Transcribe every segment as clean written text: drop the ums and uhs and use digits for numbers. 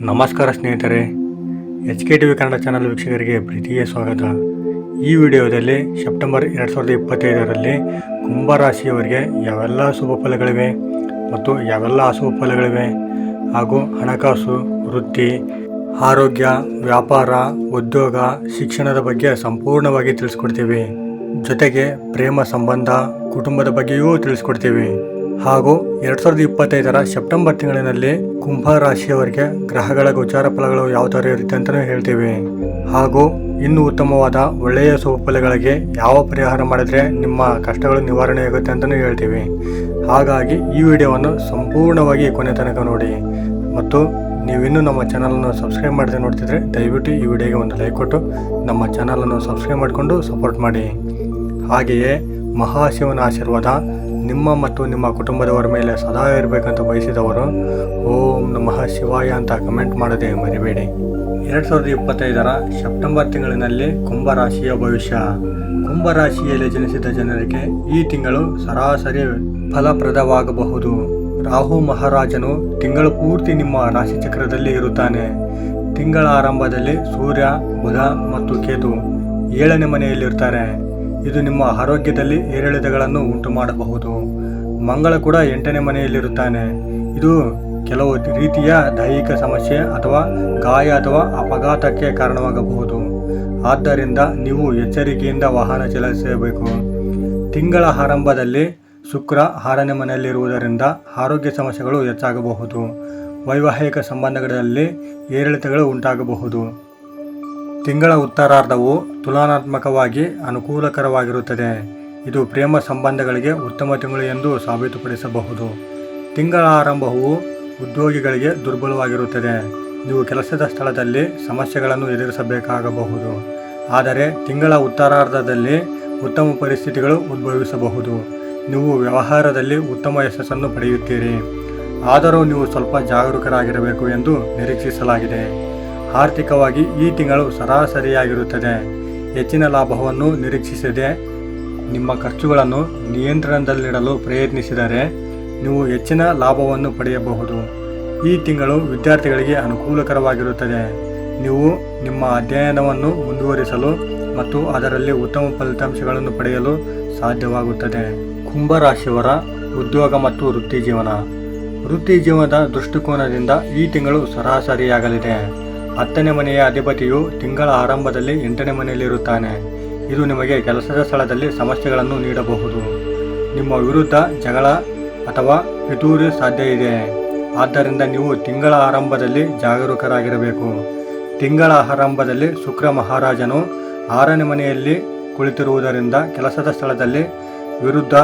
ನಮಸ್ಕಾರ ಸ್ನೇಹಿತರೆ, HK TV Kannada channel ವೀಕ್ಷಕರಿಗೆ ಪ್ರೀತಿಯ ಸ್ವಾಗತ. ಈ ವಿಡಿಯೋದಲ್ಲಿ ಸೆಪ್ಟೆಂಬರ್ 2025ರಲ್ಲಿ ಕುಂಭರಾಶಿಯವರಿಗೆ ಯಾವೆಲ್ಲ ಶುಭ ಫಲಗಳಿವೆ ಮತ್ತು ಯಾವೆಲ್ಲ ಅಶುಭ ಫಲಗಳಿವೆ ಹಾಗೂ ಹಣಕಾಸು, ವೃತ್ತಿ, ಆರೋಗ್ಯ, ವ್ಯಾಪಾರ, ಉದ್ಯೋಗ, ಶಿಕ್ಷಣದ ಬಗ್ಗೆ ಸಂಪೂರ್ಣವಾಗಿ ತಿಳಿಸ್ಕೊಡ್ತೀವಿ. ಜೊತೆಗೆ ಪ್ರೇಮ ಸಂಬಂಧ, ಕುಟುಂಬದ ಬಗ್ಗೆಯೂ ತಿಳಿಸ್ಕೊಡ್ತೀವಿ. ಹಾಗೂ 2025ರ ಸೆಪ್ಟೆಂಬರ್ ತಿಂಗಳಿನಲ್ಲಿ ಕುಂಭ ರಾಶಿಯವರಿಗೆ ಗ್ರಹಗಳ ಗೋಚಾರ ಫಲಗಳು ಯಾವ ಥರ ಇರುತ್ತೆ ಅಂತಲೂ ಹೇಳ್ತೀವಿ. ಹಾಗೂ ಇನ್ನೂ ಉತ್ತಮವಾದ ಒಳ್ಳೆಯ ಶುಭ ಫಲಗಳಿಗೆ ಯಾವ ಪರಿಹಾರ ಮಾಡಿದ್ರೆ ನಿಮ್ಮ ಕಷ್ಟಗಳು ನಿವಾರಣೆ ಆಗುತ್ತೆ ಅಂತಲೂ ಹೇಳ್ತೀವಿ. ಹಾಗಾಗಿ ಈ ವಿಡಿಯೋವನ್ನು ಸಂಪೂರ್ಣವಾಗಿ ಕೊನೆ ತನಕ ನೋಡಿ. ಮತ್ತು ನೀವಿನ್ನೂ ನಮ್ಮ ಚಾನಲನ್ನು ಸಬ್ಸ್ಕ್ರೈಬ್ ಮಾಡದೆ ನೋಡ್ತಿದ್ರೆ ದಯವಿಟ್ಟು ಈ ವಿಡಿಯೋಗೆ ಒಂದು ಲೈಕ್ ಕೊಟ್ಟು ನಮ್ಮ ಚಾನಲನ್ನು ಸಬ್ಸ್ಕ್ರೈಬ್ ಮಾಡಿಕೊಂಡು ಸಪೋರ್ಟ್ ಮಾಡಿ. ಹಾಗೆಯೇ ಮಹಾಶಿವನ ಆಶೀರ್ವಾದ ನಿಮ್ಮ ಮತ್ತು ನಿಮ್ಮ ಕುಟುಂಬದವರ ಮೇಲೆ ಸದಾ ಇರಬೇಕಂತ ಬಯಸಿದವರು ಓಂ ನಮಃ ಶಿವಾಯ ಅಂತ ಕಮೆಂಟ್ ಮಾಡದೆ ಮರಿಬೇಡಿ. 2025ರ ಸೆಪ್ಟೆಂಬರ್ ತಿಂಗಳಿನಲ್ಲಿ ಕುಂಭರಾಶಿಯ ಭವಿಷ್ಯ. ಕುಂಭರಾಶಿಯಲ್ಲಿ ಜನಿಸಿದ ಜನರಿಗೆ ಈ ತಿಂಗಳು ಸರಾಸರಿ ಫಲಪ್ರದವಾಗಬಹುದು. ರಾಹು ಮಹಾರಾಜನು ತಿಂಗಳು ಪೂರ್ತಿ ನಿಮ್ಮ ರಾಶಿ ಚಕ್ರದಲ್ಲಿ ಇರುತ್ತಾನೆ. ತಿಂಗಳ ಆರಂಭದಲ್ಲಿ ಸೂರ್ಯ, ಬುಧ ಮತ್ತು ಕೇತು 7ನೇ ಮನೆಯಲ್ಲಿರ್ತಾರೆ. ಇದು ನಿಮ್ಮ ಆರೋಗ್ಯದಲ್ಲಿ ಏರಿಳಿತಗಳನ್ನು ಉಂಟು ಮಾಡಬಹುದು. ಮಂಗಳ ಕೂಡ 8ನೇ ಮನೆಯಲ್ಲಿರುತ್ತಾನೆ. ಇದು ಕೆಲವು ರೀತಿಯ ದೈಹಿಕ ಸಮಸ್ಯೆ ಅಥವಾ ಗಾಯ ಅಥವಾ ಅಪಘಾತಕ್ಕೆ ಕಾರಣವಾಗಬಹುದು. ಆದ್ದರಿಂದ ನೀವು ಎಚ್ಚರಿಕೆಯಿಂದ ವಾಹನ ಚಲಾಯಿಸಬೇಕು. ತಿಂಗಳ ಆರಂಭದಲ್ಲಿ ಶುಕ್ರ 6ನೇ ಮನೆಯಲ್ಲಿರುವುದರಿಂದ ಆರೋಗ್ಯ ಸಮಸ್ಯೆಗಳು ಹೆಚ್ಚಾಗಬಹುದು. ವೈವಾಹಿಕ ಸಂಬಂಧಗಳಲ್ಲಿ ಏರಿಳಿತಗಳು ಉಂಟಾಗಬಹುದು. ತಿಂಗಳ ಉತ್ತರಾರ್ಧವು ತುಲನಾತ್ಮಕವಾಗಿ ಅನುಕೂಲಕರವಾಗಿರುತ್ತದೆ. ಇದು ಪ್ರೇಮ ಸಂಬಂಧಗಳಿಗೆ ಉತ್ತಮ ತಿಂಗಳು ಎಂದು ಸಾಬೀತುಪಡಿಸಬಹುದು. ತಿಂಗಳ ಆರಂಭವು ಉದ್ಯೋಗಿಗಳಿಗೆ ದುರ್ಬಲವಾಗಿರುತ್ತದೆ. ನೀವು ಕೆಲಸದ ಸ್ಥಳದಲ್ಲಿ ಸಮಸ್ಯೆಗಳನ್ನು ಎದುರಿಸಬೇಕಾಗಬಹುದು. ಆದರೆ ತಿಂಗಳ ಉತ್ತರಾರ್ಧದಲ್ಲಿ ಉತ್ತಮ ಪರಿಸ್ಥಿತಿಗಳು ಉದ್ಭವಿಸಬಹುದು. ನೀವು ವ್ಯವಹಾರದಲ್ಲಿ ಉತ್ತಮ ಯಶಸ್ಸನ್ನು ಪಡೆಯುತ್ತೀರಿ. ಆದರೂ ನೀವು ಸ್ವಲ್ಪ ಜಾಗರೂಕರಾಗಿರಬೇಕು ಎಂದು ನಿರೀಕ್ಷಿಸಲಾಗಿದೆ. ಆರ್ಥಿಕವಾಗಿ ಈ ತಿಂಗಳು ಸರಾಸರಿಯಾಗಿರುತ್ತದೆ. ಹೆಚ್ಚಿನ ಲಾಭವನ್ನು ನಿರೀಕ್ಷಿಸದೆ ನಿಮ್ಮ ಖರ್ಚುಗಳನ್ನು ನಿಯಂತ್ರಣದಲ್ಲಿಡಲು ಪ್ರಯತ್ನಿಸಿದರೆ ನೀವು ಹೆಚ್ಚಿನ ಲಾಭವನ್ನು ಪಡೆಯಬಹುದು. ಈ ತಿಂಗಳು ವಿದ್ಯಾರ್ಥಿಗಳಿಗೆ ಅನುಕೂಲಕರವಾಗಿರುತ್ತದೆ. ನೀವು ನಿಮ್ಮ ಅಧ್ಯಯನವನ್ನು ಮುಂದುವರಿಸಲು ಮತ್ತು ಅದರಲ್ಲಿ ಉತ್ತಮ ಫಲಿತಾಂಶಗಳನ್ನು ಪಡೆಯಲು ಸಾಧ್ಯವಾಗುತ್ತದೆ. ಕುಂಭರಾಶಿಯವರ ಉದ್ಯೋಗ ಮತ್ತು ವೃತ್ತಿ ಜೀವನ. ವೃತ್ತಿ ಜೀವನದ ದೃಷ್ಟಿಕೋನದಿಂದ ಈ ತಿಂಗಳು ಸರಾಸರಿಯಾಗಲಿದೆ. 10ನೇ ಮನೆಯ ಅಧಿಪತಿಯು ತಿಂಗಳ ಆರಂಭದಲ್ಲಿ 8ನೇ ಮನೆಯಲ್ಲಿರುತ್ತಾನೆ. ಇದು ನಿಮಗೆ ಕೆಲಸದ ಸ್ಥಳದಲ್ಲಿ ಸಮಸ್ಯೆಗಳನ್ನು ನೀಡಬಹುದು. ನಿಮ್ಮ ವಿರುದ್ಧ ಜಗಳ ಅಥವಾ ಪಿತೂರಿ ಸಾಧ್ಯ ಇದೆ. ಆದ್ದರಿಂದ ನೀವು ತಿಂಗಳ ಆರಂಭದಲ್ಲಿ ಜಾಗರೂಕರಾಗಿರಬೇಕು. ತಿಂಗಳ ಆರಂಭದಲ್ಲಿ ಶುಕ್ರ ಮಹಾರಾಜನು 6ನೇ ಮನೆಯಲ್ಲಿ ಕುಳಿತಿರುವುದರಿಂದ ಕೆಲಸದ ಸ್ಥಳದಲ್ಲಿ ವಿರುದ್ಧ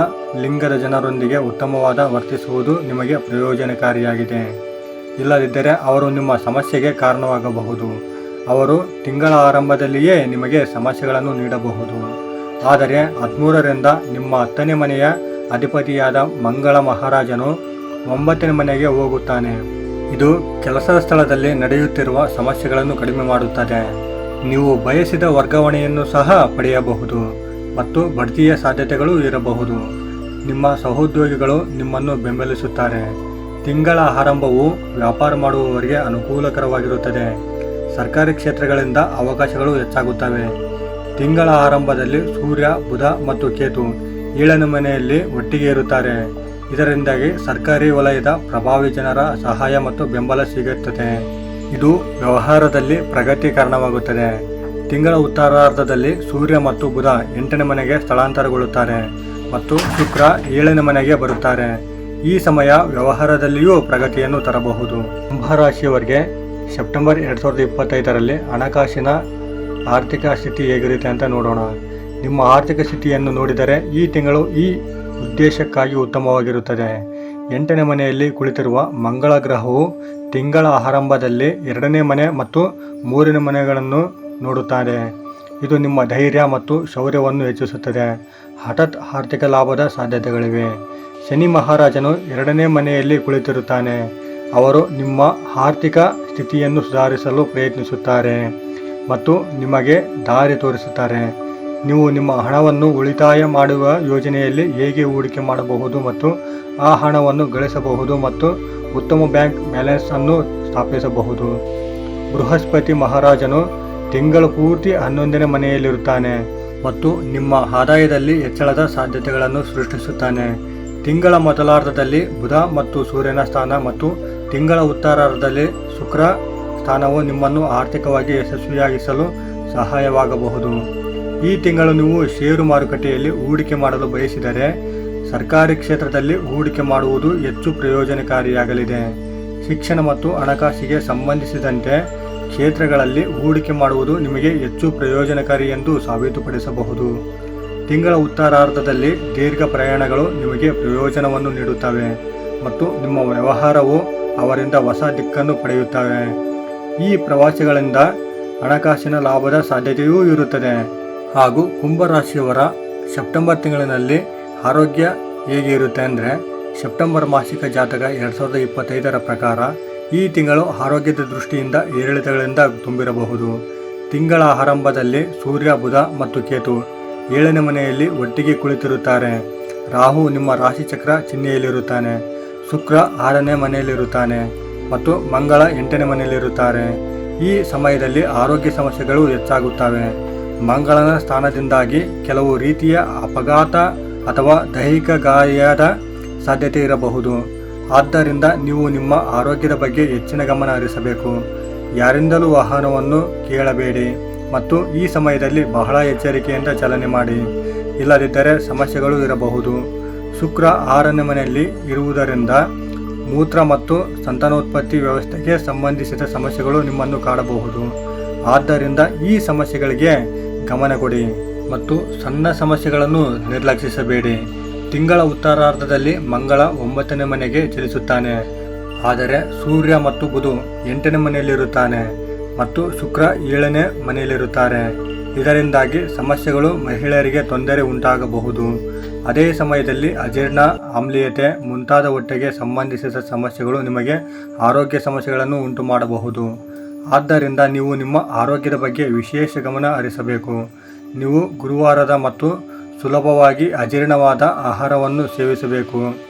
ಲಿಂಗದ ಜನರೊಂದಿಗೆ ಉತ್ತಮವಾದ ವರ್ತಿಸುವುದು ನಿಮಗೆ ಪ್ರಯೋಜನಕಾರಿಯಾಗಿದೆ. ಇಲ್ಲದಿದ್ದರೆ ಅವರು ನಿಮ್ಮ ಸಮಸ್ಯೆಗೆ ಕಾರಣವಾಗಬಹುದು. ಅವರು ತಿಂಗಳ ಆರಂಭದಲ್ಲಿಯೇ ನಿಮಗೆ ಸಮಸ್ಯೆಗಳನ್ನು ನೀಡಬಹುದು. ಆದರೆ 13ರಿಂದ ನಿಮ್ಮ 10ನೇ ಮನೆಯ ಅಧಿಪತಿಯಾದ ಮಂಗಳ ಮಹಾರಾಜನು 9ನೇ ಮನೆಗೆ ಹೋಗುತ್ತಾನೆ. ಇದು ಕೆಲಸದ ಸ್ಥಳದಲ್ಲಿ ನಡೆಯುತ್ತಿರುವ ಸಮಸ್ಯೆಗಳನ್ನು ಕಡಿಮೆ ಮಾಡುತ್ತದೆ. ನೀವು ಬಯಸಿದ ವರ್ಗಾವಣೆಯನ್ನು ಸಹ ಪಡೆಯಬಹುದು ಮತ್ತು ಬಡ್ತಿಯ ಸಾಧ್ಯತೆಗಳು ಇರಬಹುದು. ನಿಮ್ಮ ಸಹೋದ್ಯೋಗಿಗಳು ನಿಮ್ಮನ್ನು ಬೆಂಬಲಿಸುತ್ತಾರೆ. ತಿಂಗಳ ಆರಂಭವು ವ್ಯಾಪಾರ ಮಾಡುವವರಿಗೆ ಅನುಕೂಲಕರವಾಗಿರುತ್ತದೆ. ಸರ್ಕಾರಿ ಕ್ಷೇತ್ರಗಳಿಂದ ಅವಕಾಶಗಳು ಹೆಚ್ಚಾಗುತ್ತವೆ. ತಿಂಗಳ ಆರಂಭದಲ್ಲಿ ಸೂರ್ಯ, ಬುಧ ಮತ್ತು ಕೇತು 7ನೇ ಮನೆಯಲ್ಲಿ ಒಟ್ಟಿಗೆ ಇರುತ್ತಾರೆ. ಇದರಿಂದಾಗಿ ಸರ್ಕಾರಿ ವಲಯದ ಪ್ರಭಾವಿ ಜನರ ಸಹಾಯ ಮತ್ತು ಬೆಂಬಲ ಸಿಗುತ್ತದೆ. ಇದು ವ್ಯವಹಾರದಲ್ಲಿ ಪ್ರಗತಿ ಕಾರಣವಾಗುತ್ತದೆ. ತಿಂಗಳ ಉತ್ತರಾರ್ಧದಲ್ಲಿ ಸೂರ್ಯ ಮತ್ತು ಬುಧ 8ನೇ ಮನೆಗೆ ಸ್ಥಳಾಂತರಗೊಳ್ಳುತ್ತಾರೆ ಮತ್ತು ಶುಕ್ರ 7ನೇ ಮನೆಗೆ ಬರುತ್ತಾರೆ. ಈ ಸಮಯ ವ್ಯವಹಾರದಲ್ಲಿಯೂ ಪ್ರಗತಿಯನ್ನು ತರಬಹುದು. ಕುಂಭರಾಶಿಯವರಿಗೆ ಸೆಪ್ಟೆಂಬರ್ 2025ರಲ್ಲಿ ಹಣಕಾಸಿನ ಆರ್ಥಿಕ ಸ್ಥಿತಿ ಹೇಗಿರುತ್ತೆ ಅಂತ ನೋಡೋಣ. ನಿಮ್ಮ ಆರ್ಥಿಕ ಸ್ಥಿತಿಯನ್ನು ನೋಡಿದರೆ ಈ ತಿಂಗಳು ಈ ಉದ್ದೇಶಕ್ಕಾಗಿ ಉತ್ತಮವಾಗಿರುತ್ತದೆ. 8ನೇ ಮನೆಯಲ್ಲಿ ಕುಳಿತಿರುವ ಮಂಗಳ ಗ್ರಹವು ತಿಂಗಳ ಆರಂಭದಲ್ಲಿ 2ನೇ ಮನೆ ಮತ್ತು 3ನೇ ಮನೆಗಳನ್ನು ನೋಡುತ್ತಾರೆ. ಇದು ನಿಮ್ಮ ಧೈರ್ಯ ಮತ್ತು ಶೌರ್ಯವನ್ನು ಹೆಚ್ಚಿಸುತ್ತದೆ. ಹಠಾತ್ ಆರ್ಥಿಕ ಲಾಭದ ಸಾಧ್ಯತೆಗಳಿವೆ. ಶನಿ ಮಹಾರಾಜನು 2ನೇ ಮನೆಯಲ್ಲಿ ಕುಳಿತಿರುತ್ತಾನೆ. ಅವರು ನಿಮ್ಮ ಆರ್ಥಿಕ ಸ್ಥಿತಿಯನ್ನು ಸುಧಾರಿಸಲು ಪ್ರಯತ್ನಿಸುತ್ತಾರೆ ಮತ್ತು ನಿಮಗೆ ದಾರಿ ತೋರಿಸುತ್ತಾರೆ. ನೀವು ನಿಮ್ಮ ಹಣವನ್ನು ಉಳಿತಾಯ ಮಾಡುವ ಯೋಜನೆಯಲ್ಲಿ ಹೇಗೆ ಹೂಡಿಕೆ ಮಾಡಬಹುದು ಮತ್ತು ಆ ಹಣವನ್ನು ಗಳಿಸಬಹುದು ಮತ್ತು ಉತ್ತಮ ಬ್ಯಾಂಕ್ ಬ್ಯಾಲೆನ್ಸ್ ಅನ್ನು ಸ್ಥಾಪಿಸಬಹುದು. ಬೃಹಸ್ಪತಿ ಮಹಾರಾಜನು ತಿಂಗಳು ಪೂರ್ತಿ 11ನೇ ಮನೆಯಲ್ಲಿರುತ್ತಾನೆ ಮತ್ತು ನಿಮ್ಮ ಆದಾಯದಲ್ಲಿ ಹೆಚ್ಚಳದ ಸಾಧ್ಯತೆಗಳನ್ನು ಸೃಷ್ಟಿಸುತ್ತಾನೆ. ತಿಂಗಳ ಮೊದಲಾರ್ಧದಲ್ಲಿ ಬುಧ ಮತ್ತು ಸೂರ್ಯನ ಸ್ಥಾನ ಮತ್ತು ತಿಂಗಳ ಉತ್ತರಾರ್ಧದಲ್ಲಿ ಶುಕ್ರ ಸ್ಥಾನವು ನಿಮ್ಮನ್ನು ಆರ್ಥಿಕವಾಗಿ ಯಶಸ್ವಿಯಾಗಿಸಲು ಸಹಾಯವಾಗಬಹುದು. ಈ ತಿಂಗಳು ನೀವು ಷೇರು ಮಾರುಕಟ್ಟೆಯಲ್ಲಿ ಹೂಡಿಕೆ ಮಾಡಲು ಬಯಸಿದರೆ ಸರ್ಕಾರಿ ಕ್ಷೇತ್ರದಲ್ಲಿ ಹೂಡಿಕೆ ಮಾಡುವುದು ಹೆಚ್ಚು ಪ್ರಯೋಜನಕಾರಿಯಾಗಲಿದೆ. ಶಿಕ್ಷಣ ಮತ್ತು ಹಣಕಾಸಿಗೆ ಸಂಬಂಧಿಸಿದಂತೆ ಕ್ಷೇತ್ರಗಳಲ್ಲಿ ಹೂಡಿಕೆ ಮಾಡುವುದು ನಿಮಗೆ ಹೆಚ್ಚು ಪ್ರಯೋಜನಕಾರಿ ಎಂದು ಸಾಬೀತುಪಡಿಸಬಹುದು. ತಿಂಗಳ ಉತ್ತರಾರ್ಧದಲ್ಲಿ ದೀರ್ಘ ಪ್ರಯಾಣಗಳು ನಿಮಗೆ ಪ್ರಯೋಜನವನ್ನು ನೀಡುತ್ತವೆ ಮತ್ತು ನಿಮ್ಮ ವ್ಯವಹಾರವು ಅವರಿಂದ ಹೊಸ ದಿಕ್ಕನ್ನು ಪಡೆಯುತ್ತವೆ. ಈ ಪ್ರವಾಸಗಳಿಂದ ಹಣಕಾಸಿನ ಲಾಭದ ಸಾಧ್ಯತೆಯೂ ಇರುತ್ತದೆ. ಹಾಗೂ ಕುಂಭರಾಶಿಯವರ ಸೆಪ್ಟೆಂಬರ್ ತಿಂಗಳಿನಲ್ಲಿ ಆರೋಗ್ಯ ಹೇಗೆ ಇರುತ್ತೆ ಅಂದರೆ, ಸೆಪ್ಟೆಂಬರ್ ಮಾಸಿಕ ಜಾತಕ 2025ರ ಪ್ರಕಾರ ಈ ತಿಂಗಳು ಆರೋಗ್ಯದ ದೃಷ್ಟಿಯಿಂದ ಏರಿಳಿತಗಳಿಂದ ತುಂಬಿರಬಹುದು. ತಿಂಗಳ ಆರಂಭದಲ್ಲಿ ಸೂರ್ಯ, ಬುಧ ಮತ್ತು ಕೇತು 7ನೇ ಮನೆಯಲ್ಲಿ ಒಟ್ಟಿಗೆ ಕುಳಿತಿರುತ್ತಾರೆ. ರಾಹು ನಿಮ್ಮ ರಾಶಿಚಕ್ರ ಚಿಹ್ನೆಯಲ್ಲಿರುತ್ತಾನೆ. ಶುಕ್ರ 6ನೇ ಮನೆಯಲ್ಲಿರುತ್ತಾನೆ ಮತ್ತು ಮಂಗಳ 8ನೇ ಮನೆಯಲ್ಲಿರುತ್ತಾರೆ. ಈ ಸಮಯದಲ್ಲಿ ಆರೋಗ್ಯ ಸಮಸ್ಯೆಗಳು ಹೆಚ್ಚಾಗುತ್ತವೆ. ಮಂಗಳನ ಸ್ಥಾನದಿಂದಾಗಿ ಕೆಲವು ರೀತಿಯ ಅಪಘಾತ ಅಥವಾ ದೈಹಿಕ ಗಾಯದ ಸಾಧ್ಯತೆ ಇರಬಹುದು. ಆದ್ದರಿಂದ ನೀವು ನಿಮ್ಮ ಆರೋಗ್ಯದ ಬಗ್ಗೆ ಹೆಚ್ಚಿನ ಗಮನ ಹರಿಸಬೇಕು. ಯಾರಿಂದಲೂ ವಾಹನವನ್ನು ಕೇಳಬೇಡಿ ಮತ್ತು ಈ ಸಮಯದಲ್ಲಿ ಬಹಳ ಎಚ್ಚರಿಕೆಯಿಂದ ಚಾಲನೆ ಮಾಡಿ, ಇಲ್ಲದಿದ್ದರೆ ಸಮಸ್ಯೆಗಳು ಇರಬಹುದು. ಶುಕ್ರ 6ನೇ ಮನೆಯಲ್ಲಿ ಇರುವುದರಿಂದ ಮೂತ್ರ ಮತ್ತು ಸಂತಾನೋತ್ಪತ್ತಿ ವ್ಯವಸ್ಥೆಗೆ ಸಂಬಂಧಿಸಿದ ಸಮಸ್ಯೆಗಳು ನಿಮ್ಮನ್ನು ಕಾಡಬಹುದು. ಆದ್ದರಿಂದ ಈ ಸಮಸ್ಯೆಗಳಿಗೆ ಗಮನ ಕೊಡಿ ಮತ್ತು ಸಣ್ಣ ಸಮಸ್ಯೆಗಳನ್ನು ನಿರ್ಲಕ್ಷಿಸಬೇಡಿ. ತಿಂಗಳ ಉತ್ತರಾರ್ಧದಲ್ಲಿ ಮಂಗಳ 9ನೇ ಮನೆಗೆ ಚಲಿಸುತ್ತಾನೆ, ಆದರೆ ಸೂರ್ಯ ಮತ್ತು ಬುಧ 8ನೇ ಮನೆಯಲ್ಲಿರುತ್ತಾನೆ ಮತ್ತು ಶುಕ್ರ 7ನೇ ಮನೆಯಲ್ಲಿರುತ್ತಾರೆ. ಇದರಿಂದಾಗಿ ಸಮಸ್ಯೆಗಳು ಮಹಿಳೆಯರಿಗೆ ತೊಂದರೆ ಉಂಟಾಗಬಹುದು. ಅದೇ ಸಮಯದಲ್ಲಿ ಅಜೀರ್ಣ, ಆಮ್ಲೀಯತೆ ಮುಂತಾದ ಹೊಟ್ಟೆಗೆ ಸಂಬಂಧಿಸಿದ ಸಮಸ್ಯೆಗಳು ನಿಮಗೆ ಆರೋಗ್ಯ ಸಮಸ್ಯೆಗಳನ್ನು ಉಂಟು ಮಾಡಬಹುದು. ಆದ್ದರಿಂದ ನೀವು ನಿಮ್ಮ ಆರೋಗ್ಯದ ಬಗ್ಗೆ ವಿಶೇಷ ಗಮನ ಹರಿಸಬೇಕು. ನೀವು ಗುರುವಾರದ ಮತ್ತು ಸುಲಭವಾಗಿ ಅಜೀರ್ಣವಾದ ಆಹಾರವನ್ನು ಸೇವಿಸಬೇಕು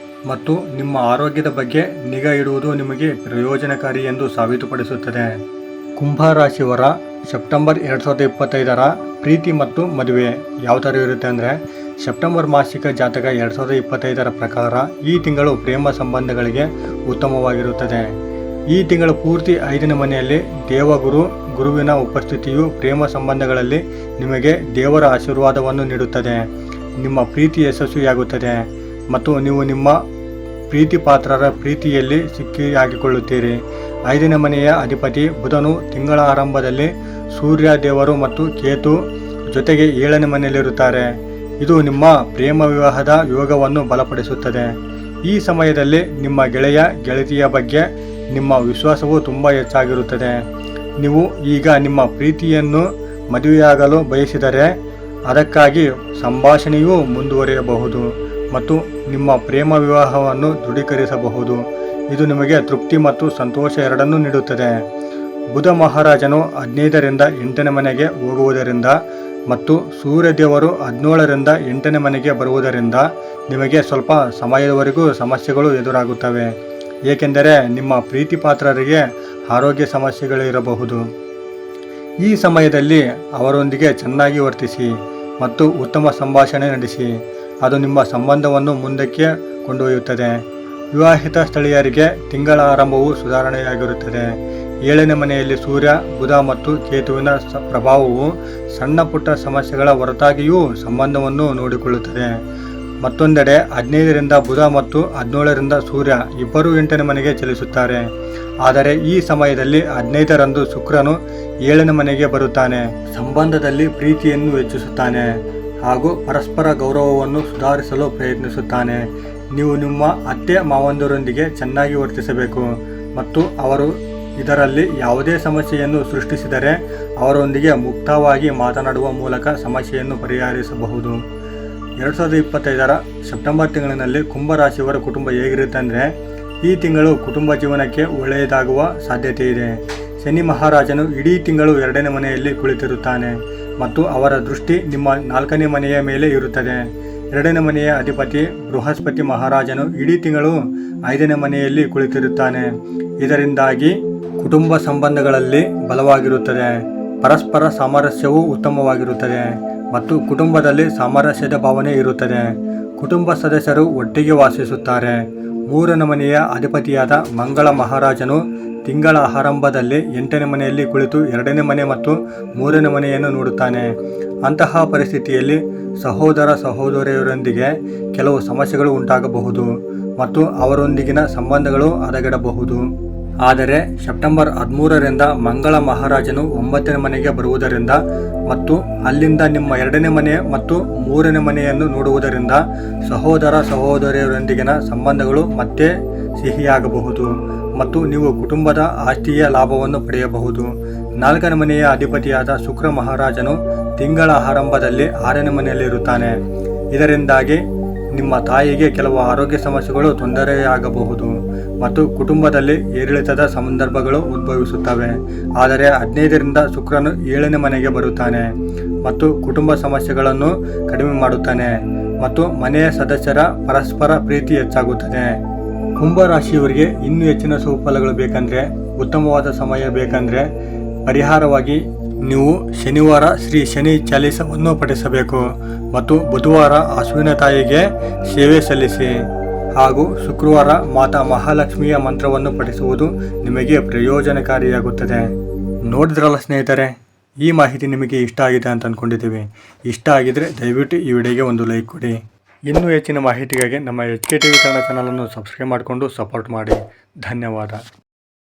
ಮತ್ತು ನಿಮ್ಮ ಆರೋಗ್ಯದ ಬಗ್ಗೆ ನಿಗಾ ಇಡುವುದು ನಿಮಗೆ ಪ್ರಯೋಜನಕಾರಿ ಎಂದು ಸಾಬೀತುಪಡಿಸುತ್ತದೆ. ಕುಂಭರಾಶಿಯವರ ಸೆಪ್ಟೆಂಬರ್ 2025ರ ಪ್ರೀತಿ ಮತ್ತು ಮದುವೆ ಯಾವ ಥರ ಇರುತ್ತೆ ಅಂದರೆ, ಸೆಪ್ಟೆಂಬರ್ ಮಾಸಿಕ ಜಾತಕ 2025ರ ಪ್ರಕಾರ ಈ ತಿಂಗಳು ಪ್ರೇಮ ಸಂಬಂಧಗಳಿಗೆ ಉತ್ತಮವಾಗಿರುತ್ತದೆ. ಈ ತಿಂಗಳು ಪೂರ್ತಿ 5ನೇ ಮನೆಯಲ್ಲಿ ಗುರುವಿನ ಉಪಸ್ಥಿತಿಯು ಪ್ರೇಮ ಸಂಬಂಧಗಳಲ್ಲಿ ನಿಮಗೆ ದೇವರ ಆಶೀರ್ವಾದವನ್ನು ನೀಡುತ್ತದೆ. ನಿಮ್ಮ ಪ್ರೀತಿ ಯಶಸ್ವಿಯಾಗುತ್ತದೆ ಮತ್ತು ನೀವು ನಿಮ್ಮ ಪ್ರೀತಿ ಪಾತ್ರರ ಪ್ರೀತಿಯಲ್ಲಿ ಸಿಕ್ಕಿಹಾಕಿಕೊಳ್ಳುತ್ತೀರಿ. 5ನೇ ಮನೆಯ ಅಧಿಪತಿ ಬುಧನು ತಿಂಗಳ ಆರಂಭದಲ್ಲಿ ಸೂರ್ಯ, ದೇವರು ಮತ್ತು ಕೇತು ಜೊತೆಗೆ 7ನೇ ಮನೆಯಲ್ಲಿರುತ್ತಾರೆ. ಇದು ನಿಮ್ಮ ಪ್ರೇಮ ವಿವಾಹದ ಯೋಗವನ್ನು ಬಲಪಡಿಸುತ್ತದೆ. ಈ ಸಮಯದಲ್ಲಿ ನಿಮ್ಮ ಗೆಳತಿಯ ಬಗ್ಗೆ ನಿಮ್ಮ ವಿಶ್ವಾಸವು ತುಂಬ ಹೆಚ್ಚಾಗಿರುತ್ತದೆ. ನೀವು ಈಗ ನಿಮ್ಮ ಪ್ರೀತಿಯನ್ನು ಮದುವೆಯಾಗಲು ಬಯಸಿದರೆ ಅದಕ್ಕಾಗಿ ಸಂಭಾಷಣೆಯೂ ಮುಂದುವರಿಯಬಹುದು ಮತ್ತು ನಿಮ್ಮ ಪ್ರೇಮ ವಿವಾಹವನ್ನು ದೃಢೀಕರಿಸಬಹುದು. ಇದು ನಿಮಗೆ ತೃಪ್ತಿ ಮತ್ತು ಸಂತೋಷ ಎರಡನ್ನೂ ನೀಡುತ್ತದೆ. ಬುಧ ಮಹಾರಾಜನು 15ರಿಂದ 8ನೇ ಮನೆಗೆ ಹೋಗುವುದರಿಂದ ಮತ್ತು ಸೂರ್ಯದೇವರು 17ರಿಂದ 8ನೇ ಮನೆಗೆ ಬರುವುದರಿಂದ ನಿಮಗೆ ಸ್ವಲ್ಪ ಸಮಯದವರೆಗೂ ಸಮಸ್ಯೆಗಳು ಎದುರಾಗುತ್ತವೆ. ಏಕೆಂದರೆ ನಿಮ್ಮ ಪ್ರೀತಿ ಪಾತ್ರರಿಗೆ ಆರೋಗ್ಯ ಸಮಸ್ಯೆಗಳಿರಬಹುದು. ಈ ಸಮಯದಲ್ಲಿ ಅವರೊಂದಿಗೆ ಚೆನ್ನಾಗಿ ವರ್ತಿಸಿ ಮತ್ತು ಉತ್ತಮ ಸಂಭಾಷಣೆ ನಡೆಸಿ. ಅದು ನಿಮ್ಮ ಸಂಬಂಧವನ್ನು ಮುಂದಕ್ಕೆ ಕೊಂಡೊಯ್ಯುತ್ತದೆ. ವಿವಾಹಿತ ಸ್ಥಳೀಯರಿಗೆ ತಿಂಗಳ ಆರಂಭವು ಸುಧಾರಣೆಯಾಗಿರುತ್ತದೆ. 7ನೇ ಮನೆಯಲ್ಲಿ ಸೂರ್ಯ, ಬುಧ ಮತ್ತು ಕೇತುವಿನ ಪ್ರಭಾವವು ಸಣ್ಣ ಪುಟ್ಟ ಸಮಸ್ಯೆಗಳ ಹೊರತಾಗಿಯೂ ಸಂಬಂಧವನ್ನು ನೋಡಿಕೊಳ್ಳುತ್ತದೆ. ಮತ್ತೊಂದೆಡೆ 15ರಿಂದ ಬುಧ ಮತ್ತು 17ರಿಂದ ಸೂರ್ಯ ಇಬ್ಬರೂ 8ನೇ ಮನೆಗೆ ಚಲಿಸುತ್ತಾರೆ. ಆದರೆ ಈ ಸಮಯದಲ್ಲಿ 15ರಂದು ಶುಕ್ರನು 7ನೇ ಮನೆಗೆ ಬರುತ್ತಾನೆ. ಸಂಬಂಧದಲ್ಲಿ ಪ್ರೀತಿಯನ್ನು ಹೆಚ್ಚಿಸುತ್ತಾನೆ ಹಾಗೂ ಪರಸ್ಪರ ಗೌರವವನ್ನು ಸುಧಾರಿಸಲು ಪ್ರಯತ್ನಿಸುತ್ತಾನೆ. ನೀವು ನಿಮ್ಮ ಅತ್ತೆ ಮಾವಂದರೊಂದಿಗೆ ಚೆನ್ನಾಗಿ ವರ್ತಿಸಬೇಕು ಮತ್ತು ಅವರು ಇದರಲ್ಲಿ ಯಾವುದೇ ಸಮಸ್ಯೆಯನ್ನು ಸೃಷ್ಟಿಸಿದರೆ ಅವರೊಂದಿಗೆ ಮುಕ್ತವಾಗಿ ಮಾತನಾಡುವ ಮೂಲಕ ಸಮಸ್ಯೆಯನ್ನು ಪರಿಹರಿಸಬಹುದು. 2025ರ ಸೆಪ್ಟೆಂಬರ್ ತಿಂಗಳಿನಲ್ಲಿ ಕುಂಭರಾಶಿಯವರ ಕುಟುಂಬ ಹೇಗಿರುತ್ತೆ ಅಂದರೆ, ಈ ತಿಂಗಳು ಕುಟುಂಬ ಜೀವನಕ್ಕೆ ಒಳ್ಳೆಯದಾಗುವ ಸಾಧ್ಯತೆ ಇದೆ. ಶನಿ ಮಹಾರಾಜನು ಇಡೀ ತಿಂಗಳು 2ನೇ ಮನೆಯಲ್ಲಿ ಕುಳಿತಿರುತ್ತಾನೆ ಮತ್ತು ಅವರ ದೃಷ್ಟಿ ನಿಮ್ಮ 4ನೇ ಮನೆಯ ಮೇಲೆ ಇರುತ್ತದೆ. 2ನೇ ಮನೆಯ ಅಧಿಪತಿ ಬೃಹಸ್ಪತಿ ಮಹಾರಾಜನು ಇಡೀ ತಿಂಗಳು 5ನೇ ಮನೆಯಲ್ಲಿ ಕುಳಿತಿರುತ್ತಾನೆ. ಇದರಿಂದಾಗಿ ಕುಟುಂಬ ಸಂಬಂಧಗಳಲ್ಲಿ ಬಲವಾಗಿರುತ್ತದೆ. ಪರಸ್ಪರ ಸಾಮರಸ್ಯವು ಉತ್ತಮವಾಗಿರುತ್ತದೆ ಮತ್ತು ಕುಟುಂಬದಲ್ಲಿ ಸಾಮರಸ್ಯದ ಭಾವನೆ ಇರುತ್ತದೆ. ಕುಟುಂಬ ಸದಸ್ಯರು ಒಟ್ಟಿಗೆ ವಾಸಿಸುತ್ತಾರೆ. 3ನೇ ಮನೆಯ ಅಧಿಪತಿಯಾದ ಮಂಗಳ ಮಹಾರಾಜನು ತಿಂಗಳ ಆರಂಭದಲ್ಲಿ 8ನೇ ಮನೆಯಲ್ಲಿ ಕುಳಿತು 2ನೇ ಮನೆ ಮತ್ತು 3ನೇ ಮನೆಯನ್ನು ನೋಡುತ್ತಾನೆ. ಅಂತಹ ಪರಿಸ್ಥಿತಿಯಲ್ಲಿ ಸಹೋದರ ಸಹೋದರಿಯರೊಂದಿಗೆ ಕೆಲವು ಸಮಸ್ಯೆಗಳು ಉಂಟಾಗಬಹುದು ಮತ್ತು ಅವರೊಂದಿಗಿನ ಸಂಬಂಧಗಳು ಹದಗೆಡಬಹುದು. ಆದರೆ ಸೆಪ್ಟೆಂಬರ್ 13ರಿಂದ ಮಂಗಳ ಮಹಾರಾಜನು 9ನೇ ಮನೆಗೆ ಬರುವುದರಿಂದ ಮತ್ತು ಅಲ್ಲಿಂದ ನಿಮ್ಮ 2ನೇ ಮನೆ ಮತ್ತು 3ನೇ ಮನೆಯನ್ನು ನೋಡುವುದರಿಂದ ಸಹೋದರ ಸಹೋದರಿಯರೊಂದಿಗಿನ ಸಂಬಂಧಗಳು ಮತ್ತೆ ಸಿಹಿಯಾಗಬಹುದು ಮತ್ತು ನೀವು ಕುಟುಂಬದ ಆಸ್ತಿಯ ಲಾಭವನ್ನು ಪಡೆಯಬಹುದು. 4ನೇ ಮನೆಯ ಅಧಿಪತಿಯಾದ ಶುಕ್ರ ಮಹಾರಾಜನು ತಿಂಗಳ ಆರಂಭದಲ್ಲಿ 6ನೇ ಮನೆಯಲ್ಲಿರುತ್ತಾನೆ. ಇದರಿಂದಾಗಿ ನಿಮ್ಮ ತಾಯಿಗೆ ಕೆಲವು ಆರೋಗ್ಯ ಸಮಸ್ಯೆಗಳು ತೊಂದರೆಯಾಗಬಹುದು ಮತ್ತು ಕುಟುಂಬದಲ್ಲಿ ಏರಿಳಿತದ ಸಂದರ್ಭಗಳು ಉದ್ಭವಿಸುತ್ತವೆ. ಆದರೆ 15ರಿಂದ ಶುಕ್ರನು 7ನೇ ಮನೆಗೆ ಬರುತ್ತಾನೆ ಮತ್ತು ಕುಟುಂಬ ಸಮಸ್ಯೆಗಳನ್ನು ಕಡಿಮೆ ಮಾಡುತ್ತಾನೆ ಮತ್ತು ಮನೆಯ ಸದಸ್ಯರ ಪರಸ್ಪರ ಪ್ರೀತಿ ಹೆಚ್ಚಾಗುತ್ತದೆ. ಕುಂಭರಾಶಿಯವರಿಗೆ ಇನ್ನೂ ಹೆಚ್ಚಿನ ಸುಫಲಗಳು ಬೇಕಂದರೆ, ಉತ್ತಮವಾದ ಸಮಯ ಬೇಕಂದರೆ ಪರಿಹಾರವಾಗಿ ನೀವು ಶನಿವಾರ ಶ್ರೀ ಶನಿ ಚಾಲಿಸವನ್ನು ಪಠಿಸಬೇಕು ಮತ್ತು ಬುಧವಾರ ಅಶ್ವಿನ ತಾಯಿಗೆ ಸೇವೆ ಸಲ್ಲಿಸಿ ಹಾಗೂ ಶುಕ್ರವಾರ ಮಾತಾ ಮಹಾಲಕ್ಷ್ಮಿಯ ಮಂತ್ರವನ್ನು ಪಠಿಸುವುದು ನಿಮಗೆ ಪ್ರಯೋಜನಕಾರಿಯಾಗುತ್ತದೆ. ನೋಡಿದ್ರಲ್ಲ ಸ್ನೇಹಿತರೆ, ಈ ಮಾಹಿತಿ ನಿಮಗೆ ಇಷ್ಟ ಆಗಿದೆ ಅಂತ ಅಂದ್ಕೊಂಡಿದ್ದೀವಿ. ಇಷ್ಟ ಆಗಿದ್ರೆ ದಯವಿಟ್ಟು ಈ ವಿಡಿಯೋಗೆ ಒಂದು ಲೈಕ್ ಕೊಡಿ. ಇನ್ನೂ ಹೆಚ್ಚಿನ ಮಾಹಿತಿಗಾಗಿ ನಮ್ಮ HK TV ಕನ್ನಡ ಚಾನಲನ್ನು ಸಬ್ಸ್ಕ್ರೈಬ್ ಮಾಡಿಕೊಂಡು ಸಪೋರ್ಟ್ ಮಾಡಿ. ಧನ್ಯವಾದ.